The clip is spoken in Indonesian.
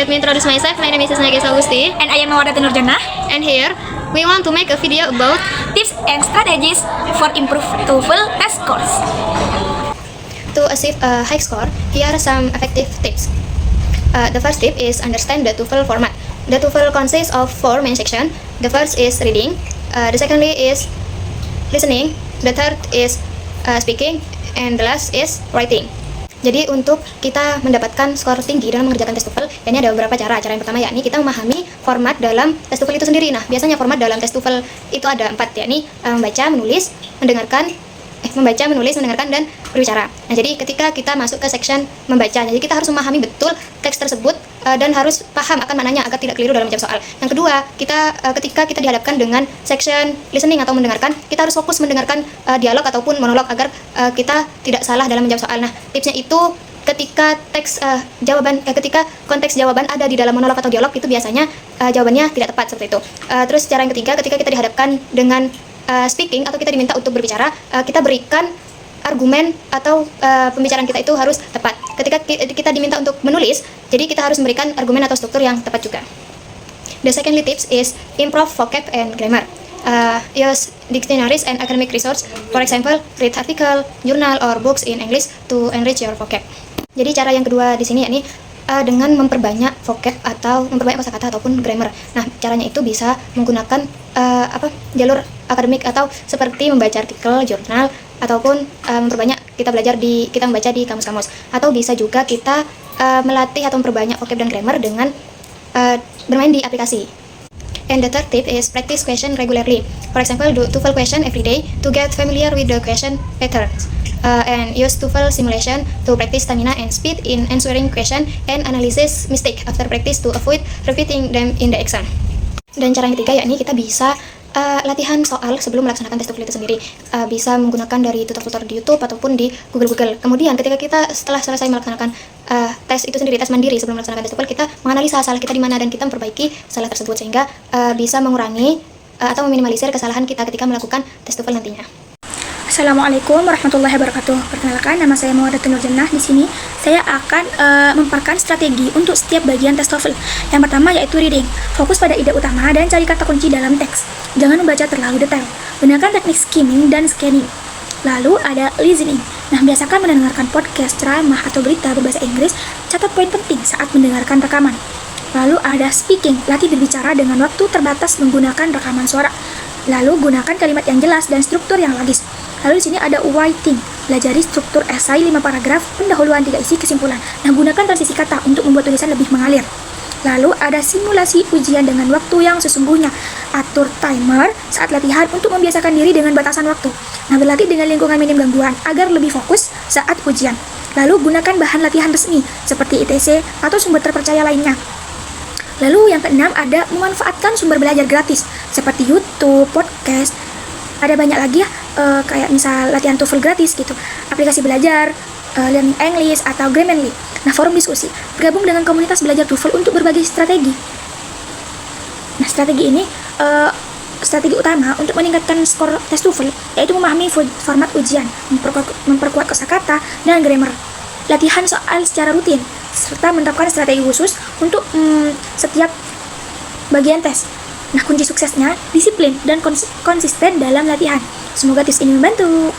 let me introduce myself. My name is Nagis Agusti. And I am Mawadati Nurjana. And here, we want to make a video about Tips and strategies for improve TOEFL test scores. to achieve a high score. Here are some effective tips. The first tip is understand the TOEFL format. The TOEFL consists of 4 main sections. The first is reading. The secondly is listening. The third is speaking. And the last is writing. Jadi untuk kita mendapatkan skor tinggi dalam mengerjakan tes TOEFL, ini ada beberapa cara. Cara yang pertama yakni kita memahami format dalam tes TOEFL itu sendiri. Nah, biasanya format dalam tes TOEFL itu ada 4, yakni membaca, menulis, membaca, menulis, mendengarkan, dan berbicara. Nah, jadi ketika kita masuk ke section membaca, jadi kita harus memahami betul teks tersebut dan harus paham akan maknanya agar tidak keliru dalam menjawab soal. Yang kedua, ketika kita dihadapkan dengan section listening atau mendengarkan, kita harus fokus mendengarkan dialog ataupun monolog agar kita tidak salah dalam menjawab soal. Nah, tipsnya itu ketika ketika konteks jawaban ada di dalam monolog atau dialog, itu biasanya jawabannya tidak tepat seperti itu. Terus cara yang ketiga, ketika kita dihadapkan dengan speaking atau kita diminta untuk berbicara, kita berikan argumen atau pembicaraan kita itu harus tepat. Ketika kita diminta untuk menulis, jadi kita harus memberikan argumen atau struktur yang tepat juga. The secondly tips is improve vocab and grammar. Use dictionaries and academic resource. For example, read article, journal, or books in English to enrich your vocab. Jadi cara yang kedua di sini yakni dengan memperbanyak vocab atau memperbanyak kosakata ataupun grammar. Nah, caranya itu bisa menggunakan jalur akademik atau seperti membaca artikel, jurnal, ataupun kita membaca di kamus-kamus, atau bisa juga kita melatih atau memperbanyak vocab dan grammar dengan bermain di aplikasi. And the third tip is practice question regularly. For example, do TOEFL question every day to get familiar with the question patterns. And use TOEFL simulation to practice stamina and speed in answering question and analysis mistake after practice to avoid repeating them in the exam. Dan cara yang ketiga yakni kita bisa latihan soal sebelum melaksanakan tes TOEFL itu sendiri. Bisa menggunakan dari tutor-tutor di YouTube ataupun di Google. Kemudian ketika kita setelah selesai melaksanakan tes itu sendiri, tes mandiri sebelum melaksanakan tes TOEFL, kita menganalisa salah kita di mana dan kita memperbaiki salah tersebut sehingga bisa mengurangi atau meminimalisir kesalahan kita ketika melakukan tes TOEFL nantinya. Assalamualaikum warahmatullahi wabarakatuh. Perkenalkan, nama saya Mawadati Nurjana. Di sini saya akan memaparkan strategi untuk setiap bagian tes TOEFL. Yang pertama yaitu reading. Fokus pada ide utama dan cari kata kunci dalam teks. Jangan membaca terlalu detail. Gunakan teknik skimming dan scanning. Lalu ada listening. Nah, biasakan mendengarkan podcast, ceramah, atau berita berbahasa Inggris. Catat poin penting saat mendengarkan rekaman. Lalu ada speaking. Latih berbicara dengan waktu terbatas menggunakan rekaman suara. Lalu gunakan kalimat yang jelas dan struktur yang logis. Lalu di sini ada writing, pelajari struktur esai 5 paragraf, pendahuluan 3 isi, kesimpulan. Nah, gunakan transisi kata untuk membuat tulisan lebih mengalir. Lalu ada simulasi ujian dengan waktu yang sesungguhnya. Atur timer saat latihan untuk membiasakan diri dengan batasan waktu. Nah, berlatih dengan lingkungan minim gangguan agar lebih fokus saat ujian. Lalu gunakan bahan latihan resmi seperti ITC atau sumber terpercaya lainnya. Lalu yang keenam ada memanfaatkan sumber belajar gratis seperti YouTube, podcast. Ada banyak lagi ya, kayak misal latihan TOEFL gratis gitu, aplikasi belajar, Learning English atau Grammarly. Nah, forum diskusi, bergabung dengan komunitas belajar TOEFL untuk berbagi strategi. Nah, strategi ini strategi utama untuk meningkatkan skor tes TOEFL yaitu memahami format ujian, memperkuat kosakata dan grammar, latihan soal secara rutin, serta menerapkan strategi khusus untuk setiap bagian tes. Nah, kunci suksesnya disiplin dan konsisten dalam latihan. Semoga tips ini membantu.